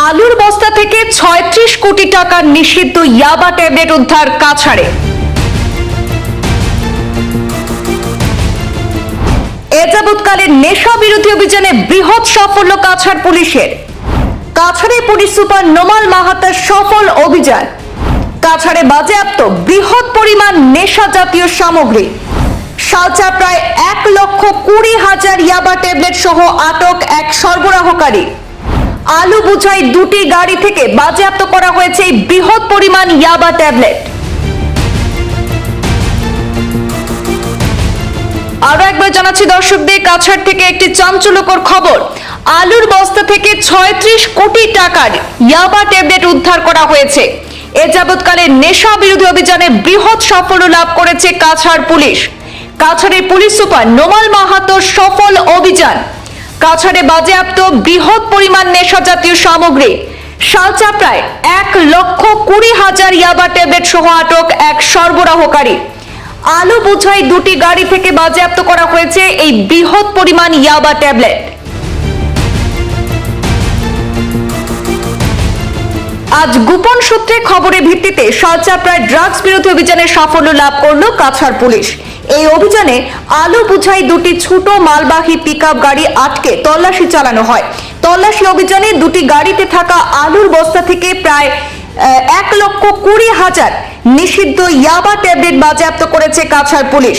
আলুর বস্তা থেকে ৩৬ কোটি টাকার নিষিদ্ধ ইয়াবা ট্যাবলেট উদ্ধার কাছাড়ে। এ যাবৎকালে নেশা বিরোধী অভিযানে বৃহৎ সাফল্য কাছাড় পুলিশের। কাছাড়ে পুলিশ সুপার নোমাল মাহাতার সফল অভিযান। কাছাড়ে বাজেয়াপ্ত বৃহৎ পরিমাণ নেশা জাতীয় সামগ্রী। সালচা প্রায় ১,২০,০০০ ইয়াবা ট্যাবলেট সহ আটক এক সরবরাহকারী। আলু বোঝাই দুটি গাড়ি থেকে বাজেয়াপ্ত করা হয়েছে এই বৃহৎ পরিমাণ ইয়াবা ট্যাবলেট। আরো একবার জানাচ্ছি দর্শকদের, কাছাড় থেকে একটি চাঞ্চল্যকর খবর। আলুর বস্তা থেকে ৩৬ কোটি টাকার ইয়াবা ট্যাবলেট উদ্ধার করা হয়েছে। এ যাবৎকালে নেশা বিরোধী অভিযানে বৃহৎ সাফল্য লাভ করেছে কাছাড় পুলিশ। কাছাড়ের পুলিশ সুপার নোমাল মাহাতোর সফল অভিযান। কাছাড়ে বাজেয়াপ্ত বৃহৎ পরিমাণ নেশা জাতীয় সামগ্রী। সালচা প্রায় ১,২০,০০০ ইয়াবা ট্যাবলেট সহ আটক এক সরবরাহকারী। আলু বোঝাই দুটি গাড়ি থেকে বাজেয়াপ্ত করা হয়েছে এই বৃহৎ পরিমাণ ইয়াবা ট্যাবলেট। আজ গোপন সূত্রে খবরের ভিত্তিতে সালচা প্রায় ড্রাগস বিরোধী অভিযানে সাফল্য লাভ করল কাছাড় পুলিশ। এই অভিযানে আলু বোঝাই দুটি ছোট মালবাহী পিকআপ গাড়ি আটকে তল্লাশি চালানো হয়। তল্লাশি অভিযানে দুটি গাড়িতে থাকা আলুর বস্তা থেকে প্রায় ১,২০,০০০ নিষিদ্ধ ইয়াবা ট্যাবলেট বাজেয়াপ্ত করেছে কাছাড় পুলিশ।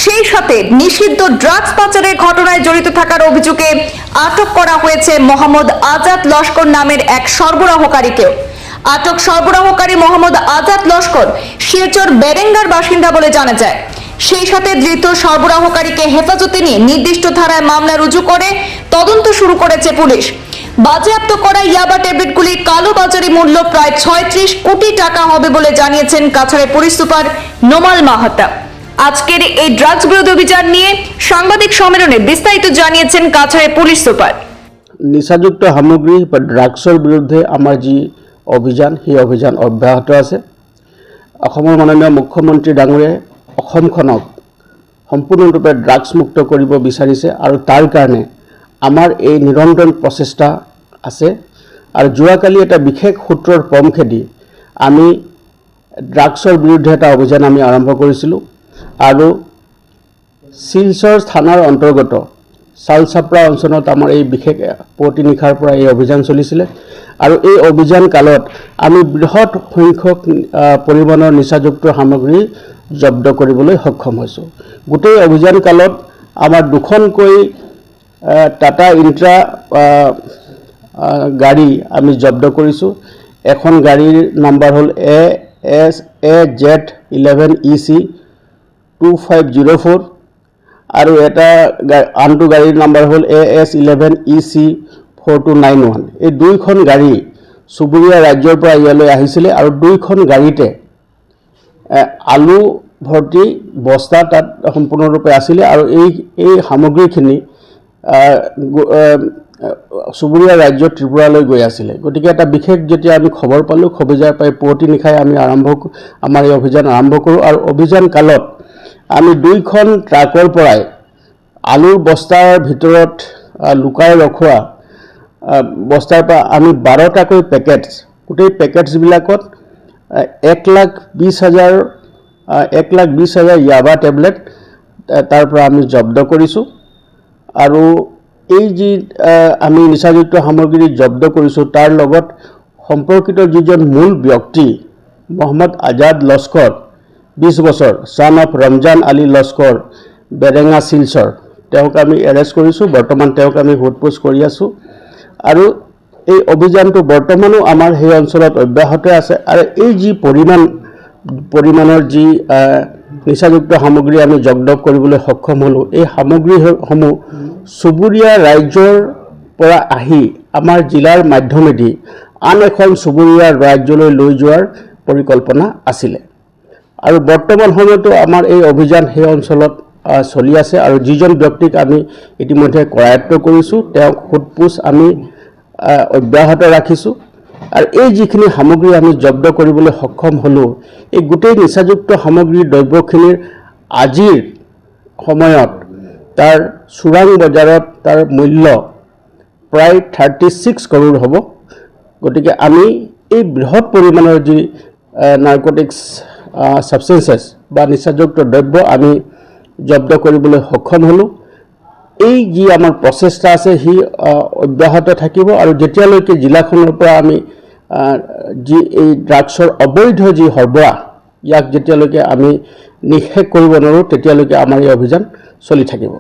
সেই সাথে নিষিদ্ধ ড্রাগস পাচারের ঘটনায় জড়িত থাকার অভিযোগে আটক করা হয়েছে মোহাম্মদ আজাদ লস্কর নামের এক সরবরাহকারীকেও। আটক সরবরাহকারী মোহাম্মদ আজাদ লস্কর শিলচর বেরেঙ্গার বাসিন্দা বলে জানা যায়। সেই সাথে ধৃত সরবরাহকারীকে হেফাজতে নিয়ে নির্দিষ্ট ধারায় মামলা রুজু করে তদন্ত শুরু করেছে পুলিশ। বাজেয়াপ্ত করা ইয়াবা ট্যাবলেটগুলির কালোবাজারি মূল্য প্রায় ৩৬ কোটি টাকা হবে বলে জানিয়েছেন কাছাড়ের পুলিশ সুপার নোমাল মাহাতা। আজকের এই ড্রাগস বিরোধী অভিযান নিয়ে সাংবাদিক সম্মেলনে বিস্তারিত জানিয়েছেন কাছাড়ের পুলিশ সুপার। নিচাযুক্ত সামগ্ৰী বা ড্ৰাগছৰ বিৰুদ্ধে আমাৰ যি অভিযান, সেই অভিযান অব্যাহত আছে। অসমৰ মাননীয় মুখ্যমন্ত্ৰী ডাঙৰীয়াই অসমখনক সম্পূৰ্ণৰূপে ড্ৰাগছ মুক্ত কৰিব বিচাৰিছে আৰু তাৰ কাৰণে আমাৰ এই নিৰন্তৰ প্ৰচেষ্টা আছে। আৰু যোৱাকালি এটা বিশেষ সূত্ৰৰ পম খেদি আমি ড্ৰাগছৰ বিৰুদ্ধে এটা অভিযান আমি আৰম্ভ কৰিছিলোঁ আৰু শিলচৰ থানাৰ অন্তৰ্গত চালচাপৰা অঞ্চলত আমাৰ এই বিশেষ পুৱতি নিশাৰ পৰা এই অভিযান চলিছিলে। আৰু এই অভিযান কালত আমি বৃহৎ সংখ্যক পৰিমাণৰ নিচাযুক্ত সামগ্ৰী জব্দ কৰিবলৈ সক্ষম হৈছোঁ। গোটেই অভিযান কালত আমাৰ দুখনকৈ টাটা ইণ্ট্ৰা গাড়ী আমি জব্দ কৰিছোঁ। এখন গাড়ীৰ নাম্বাৰ হ'ল ASAZ11EC2504 আৰু এটা আনটো গাড়ীৰ নাম্বাৰ হ'ল AS11EC4291। এই দুইখন গাড়ী চুবুৰীয়া ৰাজ্যৰ পৰা ইয়ালৈ আহিছিলে আৰু দুইখন গাড়ীতে আলু ভৰ্তি বস্তা তাত সম্পূৰ্ণৰূপে আছিলে আৰু এই সামগ্ৰীখিনি চুবুৰীয়া ৰাজ্য ত্ৰিপুৰালৈ গৈ আছিলে। গতিকে এটা বিশেষ যেতিয়া আমি খবৰ পালোঁ, খবজাৰ পাই পুৱতি নিশাই আমি আমাৰ এই অভিযান আৰম্ভ কৰোঁ। আৰু অভিযান কালত আমি দুইখন ট্ৰাকৰ পৰাই আলুৰ বস্তাৰ ভিতৰত লুকাই ৰখোৱা বস্তাৰ পৰা আমি 12টাকৈ পেকেটছ, গোটেই পেকেটছবিলাকত 1,20,000 ইয়াবা টেবলেট তাৰ পৰা আমি জব্দ কৰিছোঁ। আৰু এই যি আমি নিচাযুক্ত সামগ্ৰী জব্দ কৰিছোঁ তাৰ লগত সম্পৰ্কিত যিজন মূল ব্যক্তি মোহাম্মদ আজাদ লস্কৰ, 20 বছৰ, ছান অফ ৰমজান আলী লস্কৰ, বেৰেঙা শিলচৰ, তেওঁক আমি এৰেষ্ট কৰিছোঁ। বৰ্তমান তেওঁক আমি সোধপোছ কৰি আছোঁ আৰু এই অভিযানটো বৰ্তমানো আমাৰ সেই অঞ্চলত অব্যাহত আছে। আৰু এই যি পৰিমাণৰ যি নিচাযুক্ত সামগ্ৰী আমি জব্দ কৰিবলৈ সক্ষম হ'লোঁ, এই সামগ্ৰীসমূহ চুবুৰীয়া ৰাজ্যৰ পৰা আহি আমাৰ জিলাৰ মাধ্যমেদি আন এখন চুবুৰীয়া ৰাজ্যলৈ লৈ যোৱাৰ পৰিকল্পনা আছিলে। আৰু বৰ্তমান সময়তো আমাৰ এই অভিযান সেই অঞ্চলত চলি আছে আৰু যিজন ব্যক্তিক আমি ইতিমধ্যে কৰায়ত্ব কৰিছোঁ তেওঁক সোধপোছ আমি অব্যাহত ৰাখিছোঁ। আৰু এই যিখিনি সামগ্ৰী আমি জব্দ কৰিবলৈ সক্ষম হ'লোঁ, এই গোটেই নিচাযুক্ত সামগ্ৰীৰ দ্ৰব্যখিনিৰ আজিৰ সময়ত তাৰ চোৰাং বজাৰত তাৰ মূল্য প্ৰায় 36 কৰোৰ হ'ব। গতিকে আমি এই বৃহৎ পৰিমাণৰ যি নাৰ্কটিক্স ছাবষ্টেন্সেছ বা নিচাযুক্ত দ্ৰব্য আমি জব্দ কৰিবলৈ সক্ষম হ'লোঁ। এই যি আমাৰ প্ৰচেষ্টা আছে সি অব্যাহত থাকিব আৰু যেতিয়ালৈকে জিলাখনৰ পৰা আমি যি এই ড্ৰাগছৰ অবৈধ যি সৰবৰাহ ইয়াক যেতিয়ালৈকে আমি নিষেধ কৰিব নোৱাৰোঁ তেতিয়ালৈকে আমাৰ এই অভিযান চলি থাকিব।